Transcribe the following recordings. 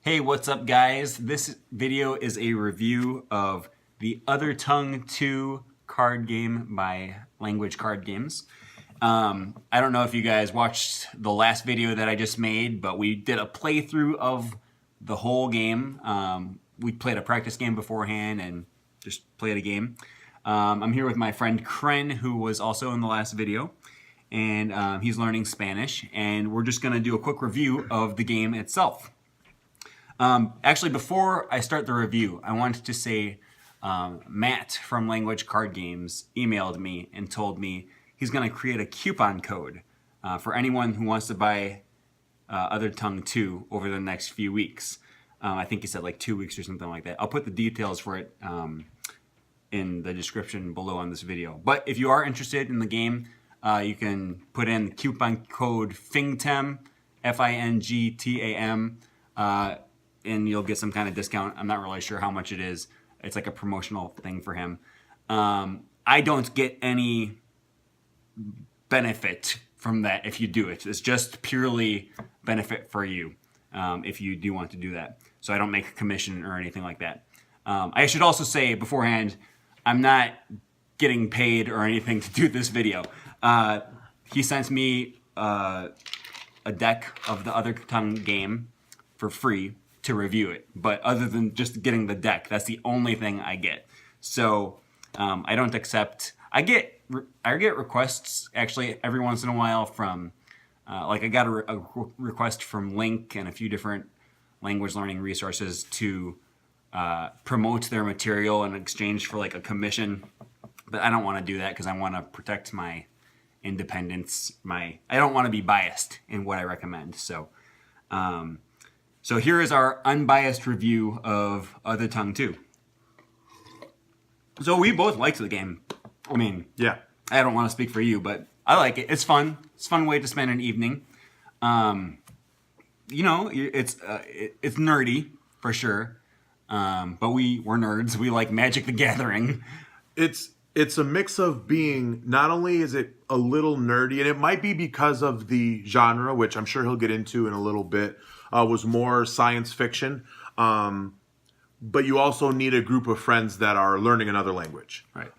Hey, what's up guys? This video is a review of the Othertongue 2 card game by Language Card Games. I don't know if you guys watched the last video that I just made, but we did a playthrough of the whole game. We played a practice game beforehand and just played a game. I'm here with my friend Kren, who was also in the last video, and he's learning Spanish, and we're just going to do a quick review of the game itself. Actually, before I start the review, I wanted to say Matt from Language Card Games emailed me and told me he's going to create a coupon code for anyone who wants to buy Othertongue 2 over the next few weeks. I think he said like 2 weeks or something like that. I'll put the details for it in the description below on this video. But if you are interested in the game, you can put in coupon code FINGTAM, F-I-N-G-T-A-M, and you'll get some kind of discount. I'm not really sure how much it is. It's like a promotional thing for him. I don't get any benefit from that if you do it. It's just purely benefit for you if you do want to do that. So I don't make a commission or anything like that. I should also say beforehand, I'm not getting paid or anything to do this video. He sent me a deck of the Othertongue game for free to review it, but other than just getting the deck, that's the only thing I get. So I don't accept. I get requests actually every once in a while from like I got a request from Link and a few different language learning resources to promote their material in exchange for like a commission, but I don't want to do that because I want to protect my independence. I don't want to be biased in what I recommend. So so here is our unbiased review of Othertongue 2. So we both liked the game. I mean, yeah, I don't want to speak for you, but I like it. It's fun. It's a fun way to spend an evening. You know, it's nerdy for sure. But we're nerds. We like Magic the Gathering. It's a mix of being, not only is it a little nerdy, and it might be because of the genre, which I'm sure he'll get into in a little bit, was more science fiction. But you also need a group of friends that are learning another language. Right.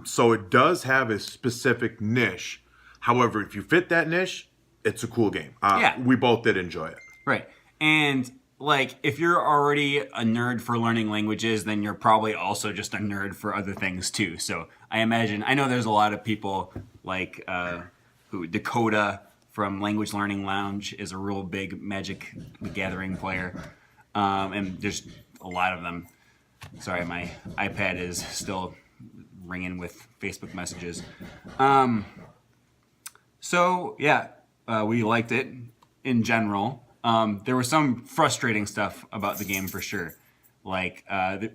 So it does have a specific niche. However, if you fit that niche, it's a cool game. Yeah. We both did enjoy it. Right. And like, if you're already a nerd for learning languages, then you're probably also just a nerd for other things too. So I know there's a lot of people like Dakota from Language Learning Lounge is a real big Magic the Gathering player. And there's a lot of them. Sorry, my iPad is still ringing with Facebook messages. So yeah, we liked it in general. There was some frustrating stuff about the game for sure. Like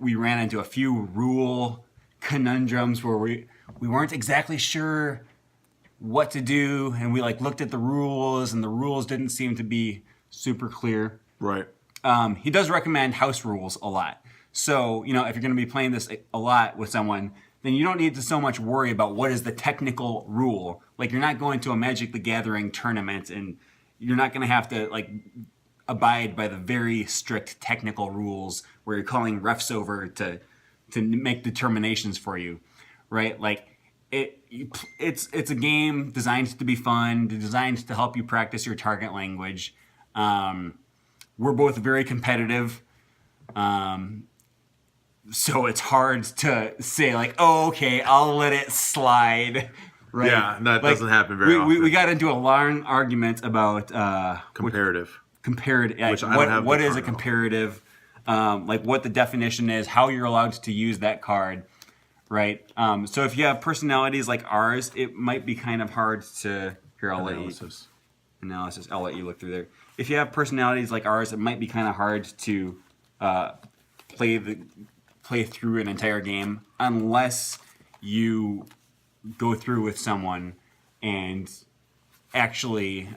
we ran into a few rule conundrums where we weren't exactly sure what to do, and we like looked at the rules, and the rules didn't seem to be super clear. Right. He does recommend house rules a lot. So, you know, if you're going to be playing this a lot with someone, then you don't need to so much worry about what is the technical rule. Like, you're not going to a Magic the Gathering tournament, and you're not going to have to, like, abide by the very strict technical rules where you're calling refs over to make determinations for you, right? Like, it's a game designed to be fun, designed to help you practice your target language. We're both very competitive, so it's hard to say like, oh, okay, I'll let it slide. Right? Yeah, that doesn't happen very often. We got into a long argument about comparative. Which what is a comparative? Like what the definition is, how you're allowed to use that card, right? So if you have personalities like ours, it might be kind of hard to. Here, I'll let you look through there. If you have personalities like ours, it might be kind of hard to play through an entire game unless you go through with someone and actually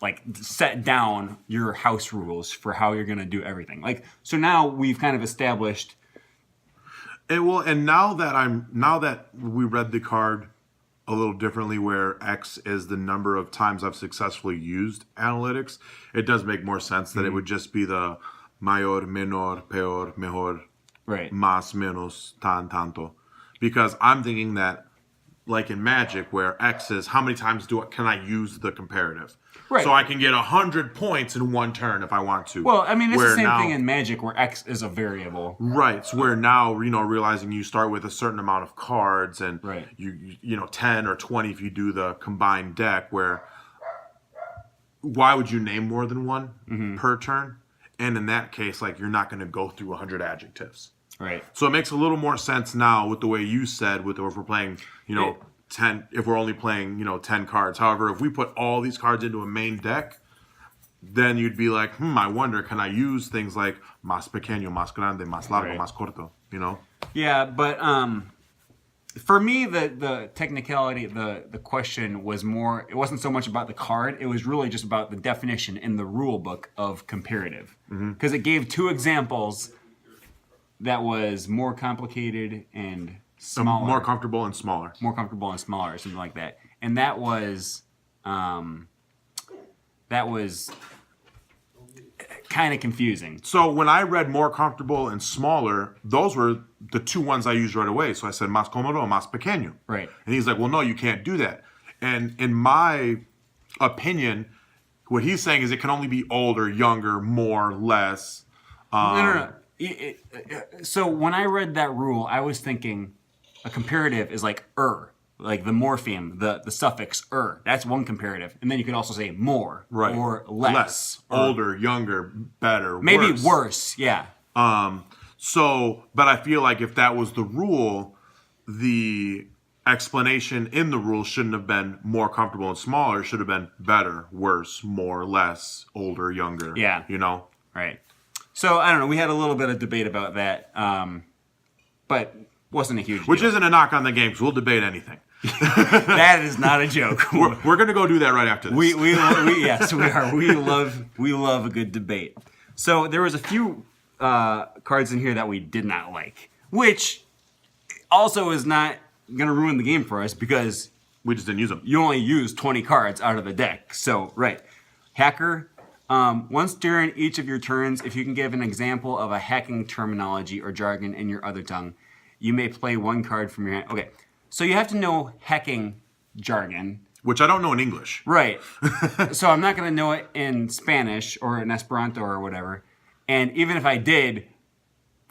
like set down your house rules for how you're going to do everything. Like, so now we've kind of established. And now that we read the card, a little differently, where X is the number of times I've successfully used analytics, it does make more sense that it would just be the mayor, menor, peor, mejor, Right. más, menos, tan, tanto. Because I'm thinking that, like in Magic, where X is how many times can I use the comparative? Right. So I can get 100 points in one turn if I want to. Well, I mean, it's Where the same now- thing in Magic where X is a variable. Right. So we're now, realizing you start with a certain amount of cards and Right. you 10 or 20 if you do the combined deck, where why would you name more than one per turn? And in that case, like, you're not going to go through 100 adjectives. Right. So it makes a little more sense now with the way you said, if we're playing, 10, if we're only playing, 10 cards. However, if we put all these cards into a main deck, then you'd be like, I wonder, can I use things like más pequeño, más grande, más largo, Right. más corto, Yeah, but for me, the technicality, the question was more, it wasn't so much about the card, it was really just about the definition in the rule book of comparative. Because it gave two examples that was more complicated and smaller. More comfortable and smaller. More comfortable and smaller, or something like that. And that was kind of confusing. So when I read more comfortable and smaller, those were the two ones I used right away. So I said más cómodo, más pequeño. Right. And he's like, well, no, you can't do that. And in my opinion, what he's saying is it can only be older, younger, more, less. No. So when I read that rule, I was thinking a comparative is like like the morpheme, the suffix That's one comparative. And then you could also say more Right. or less. Or older, younger, better, maybe worse. worse, yeah. But I feel like if that was the rule, the explanation in the rule shouldn't have been more comfortable and smaller. It should have been better, worse, more, less, older, younger. Yeah. Right. So, I don't know. We had a little bit of debate about that, but wasn't a huge Which deal. isn't a knock on the game, because we'll debate anything. That is not a joke. We're going to go do that right after this. Yes, we are. We love a good debate. So there was a few cards in here that we did not like, which also is not going to ruin the game for us because we just didn't use them. you only use 20 cards out of the deck. So, right. Hacker. Once during each of your turns, if you can give an example of a hacking terminology or jargon in your other tongue, you may play one card from your hand. Okay. So you have to know hacking jargon. Which I don't know in English. Right. So I'm not going to know it in Spanish or in Esperanto or whatever. And even if I did,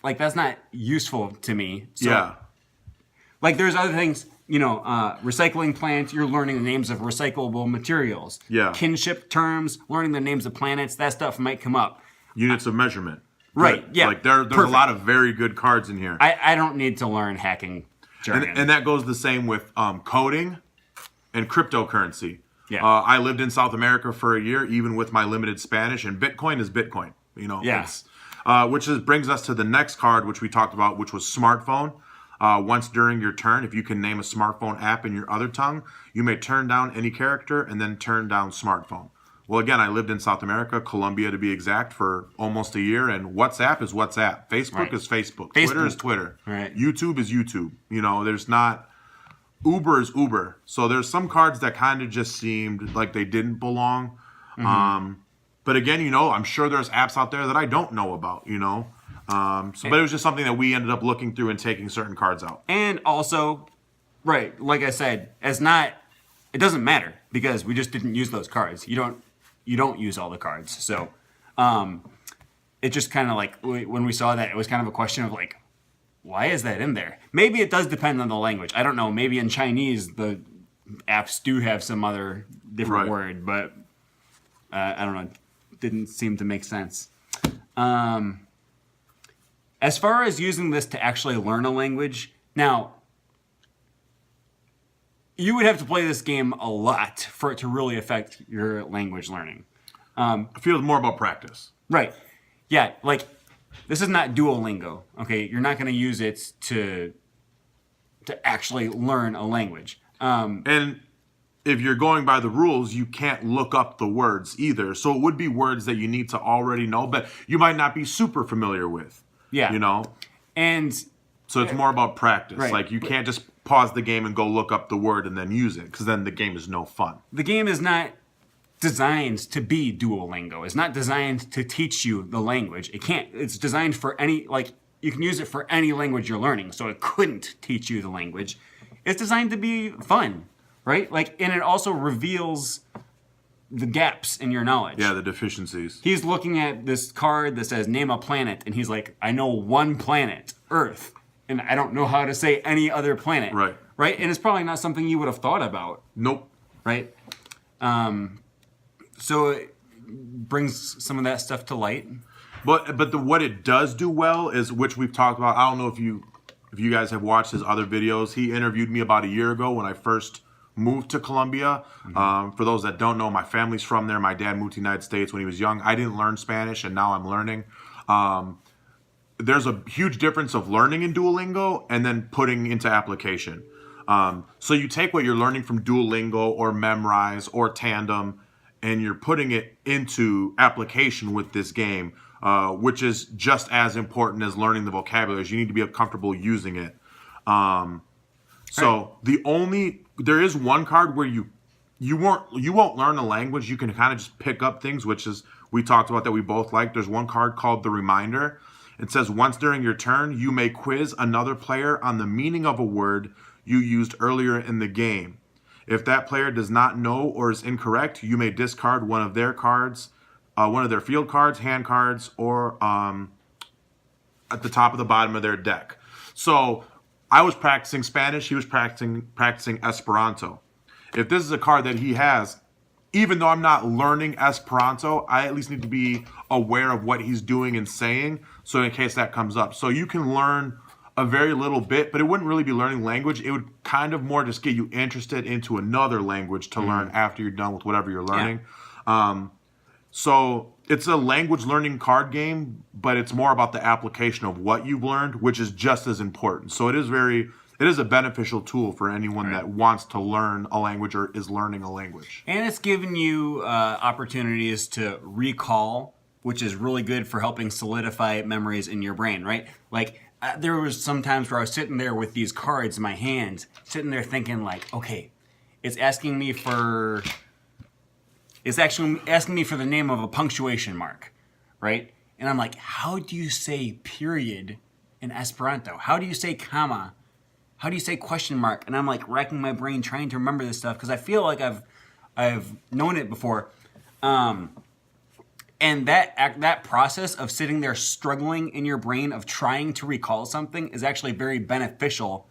like, that's not useful to me. So, Yeah. like, there's other things, recycling plants, you're learning the names of recyclable materials. Yeah. Kinship terms, learning the names of planets, that stuff might come up. Units of measurement. Right, Good. yeah. Like, there's a Perfect. lot of very good cards in here. I don't need to learn hacking jargon. And that goes the same with coding and cryptocurrency. Yeah. I lived in South America for a year, even with my limited Spanish, and Bitcoin is Bitcoin. Yeah. Brings us to the next card, which we talked about, which was smartphone. Once during your turn, if you can name a smartphone app in your other tongue, you may turn down any character and then turn down smartphone. Well, again, I lived in South America, Colombia to be exact, for almost a year, and WhatsApp is WhatsApp. Facebook Right. is Facebook. Facebook. Twitter is Twitter. Right. YouTube is YouTube. There's not... Uber is Uber. So there's some cards that kind of just seemed like they didn't belong. Mm-hmm. But again, I'm sure there's apps out there that I don't know about, but it was just something that we ended up looking through and taking certain cards out. And also, right, like I said, it doesn't matter because we just didn't use those cards. You don't use all the cards. So it just kind of like, when we saw that, it was kind of a question of like, why is that in there? Maybe it does depend on the language. I don't know. Maybe in Chinese, the apps do have some other different Right. word, but I don't know. Didn't seem to make sense. As far as using this to actually learn a language, now, you would have to play this game a lot for it to really affect your language learning. I feel more about practice. Right. Yeah, like, this is not Duolingo, okay? You're not going to use it to actually learn a language. And if you're going by the rules, you can't look up the words either. So it would be words that you need to already know, but you might not be super familiar with. Yeah. You know? And So it's more about practice. Right. Like, you can't just pause the game and go look up the word and then use it, because then the game is no fun. The game is not designed to be Duolingo. It's not designed to teach you the language. It can't. It's designed for any, like, you can use it for any language you're learning, so it couldn't teach you the language. It's designed to be fun, right? Like, and it also reveals the gaps in your knowledge. Yeah, the deficiencies. He's looking at this card that says name a planet, and he's like, I know one planet, Earth, and I don't know how to say any other planet. Right. Right? And it's probably not something you would have thought about. Nope. Right? So it brings some of that stuff to light. But what it does do well is, which we've talked about. I don't know if you guys have watched his other videos. He interviewed me about a year ago when I first moved to Colombia. For those that don't know, my family's from there. My dad moved to the United States when he was young. I didn't learn Spanish, and now I'm learning. There's a huge difference of learning in Duolingo and then putting into application. So you take what you're learning from Duolingo or Memrise or Tandem, and you're putting it into application with this game, which is just as important as learning the vocabulary. You need to be comfortable using it. There is one card where you won't learn a language. You can kind of just pick up things, which is, we talked about that we both like. There's one card called the Reminder. It says, once during your turn, you may quiz another player on the meaning of a word you used earlier in the game. If that player does not know or is incorrect, you may discard one of their cards, one of their field cards, hand cards, or at the top of the bottom of their deck. So I was practicing Spanish. He was practicing Esperanto. If this is a card that he has, even though I'm not learning Esperanto, I at least need to be aware of what he's doing and saying, so in case that comes up. So you can learn a very little bit, but it wouldn't really be learning language. It would kind of more just get you interested into another language to learn after you're done with whatever you're learning. Yeah. So it's a language learning card game, but it's more about the application of what you've learned, which is just as important. So it is a beneficial tool for anyone that wants to learn a language or is learning a language. And it's giving you opportunities to recall, which is really good for helping solidify memories in your brain, right? Like, there was some times where I was sitting there with these cards in my hands, sitting there thinking like, okay, it's actually asking me for the name of a punctuation mark, right? And I'm like, how do you say period in Esperanto? How do you say comma? How do you say question mark? And I'm like racking my brain trying to remember this stuff because I feel like I've known it before. And that process of sitting there struggling in your brain of trying to recall something is actually very beneficial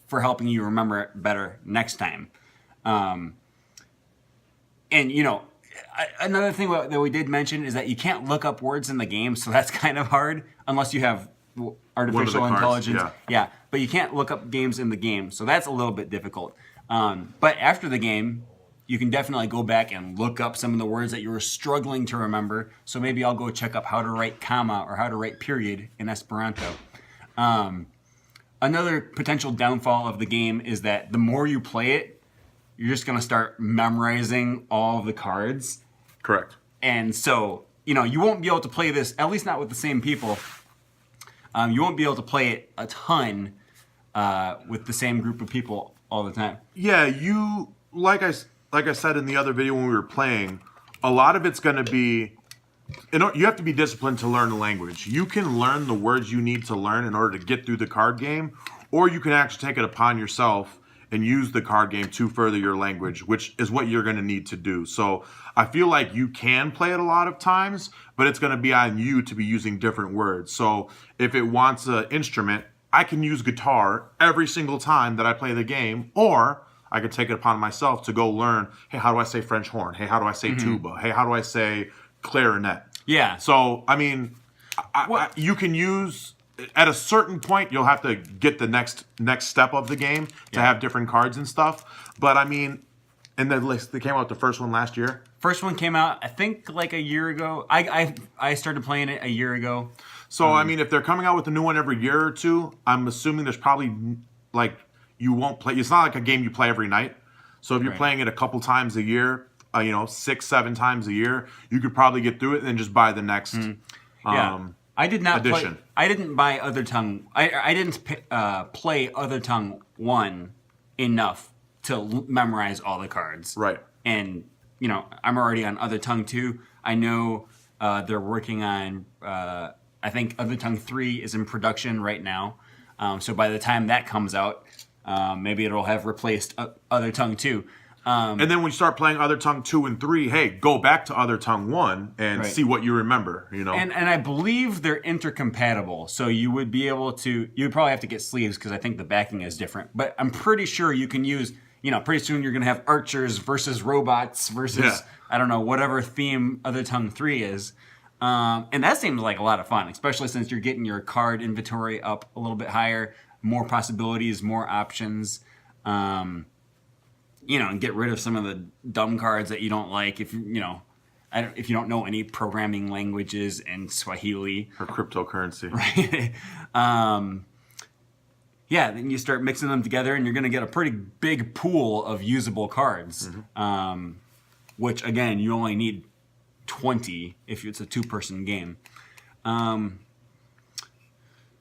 for helping you remember it better next time. And, you know, another thing that we did mention is that you can't look up words in the game, so that's kind of hard unless you have artificial intelligence. Yeah, but you can't look up games in the game, so that's a little bit difficult. But after the game, you can definitely go back and look up some of the words that you were struggling to remember. So maybe I'll go check up how to write comma or how to write period in Esperanto. Another potential downfall of the game is that the more you play it, you're just going to start memorizing all of the cards. Correct. And so, you know, you won't be able to play this, at least not with the same people. You won't be able to play it a ton with the same group of people all the time. Yeah, like I said in the other video when we were playing, a lot of it's going to be, you have to be disciplined to learn the language. You can learn the words you need to learn in order to get through the card game, or you can actually take it upon yourself and use the card game to further your language, which is what you're going to need to do. So I feel like you can play it a lot of times, but it's going to be on you to be using different words. So if it wants an instrument, I can use guitar every single time that I play the game, or I could take it upon myself to go learn, hey, how do I say French horn? Hey, how do I say tuba? Hey, how do I say clarinet? Yeah. So, I mean, you can use, at a certain point, you'll have to get the next step of the game to have different cards and stuff. But, I mean, and then they came out the first one last year? First one came out, I think, like a year ago. I started playing it a year ago. So, I mean, if they're coming out with a new one every year or two, I'm assuming there's probably, like, you won't play. It's not like a game you play every night. So if you're playing it a couple times a year, 6-7 times a year, you could probably get through it and then just buy the next I did not edition. I didn't buy Othertongue. I didn't play Othertongue one enough to memorize all the cards. Right. And, you know, I'm already on Othertongue 2. I know they're working on, I think Othertongue 3 is in production right now. So by the time that comes out, maybe it'll have replaced Othertongue 2. And then when you start playing Othertongue 2 and 3, hey, go back to Othertongue 1 and Right. see what you remember, you know. And I believe they're intercompatible, so you would be able to. You would probably have to get sleeves because I think the backing is different. But I'm pretty sure you can use. You know, pretty soon you're going to have archers versus robots versus I don't know whatever theme Othertongue 3 is, and that seems like a lot of fun, especially since you're getting your card inventory up a little bit higher, more possibilities, more options. You know, and get rid of some of the dumb cards that you don't like. If you know. If you don't know any programming languages in Swahili or cryptocurrency, right? Yeah, then you start mixing them together, and you're going to get a pretty big pool of usable cards. Which again, you only need 20 if it's a two-person game.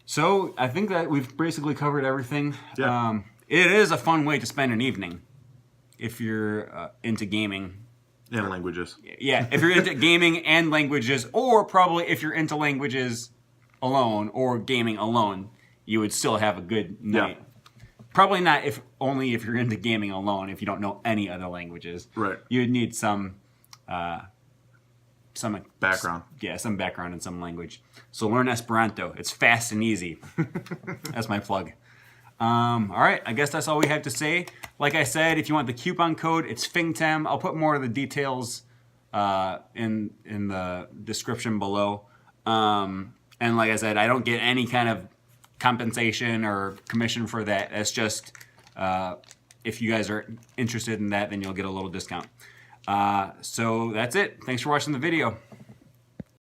So I think that we've basically covered everything. Yeah. It is a fun way to spend an evening if you're into gaming. and languages. Yeah, if you're into gaming and languages, or probably if you're into languages alone or gaming alone, you would still have a good night. Yeah. Probably not if you're into gaming alone, if you don't know any other languages. Right. You would need some Background. Yeah, some background in some language. So learn Esperanto. It's fast and easy. That's my plug. All right, I guess that's all we have to say. Like I said, if you want the coupon code, it's FINGTEM. I'll put more of the details in the description below. And like I said, I don't get any kind of compensation or commission for that. That's just if you guys are interested in that, then you'll get a little discount. So that's it. Thanks for watching the video.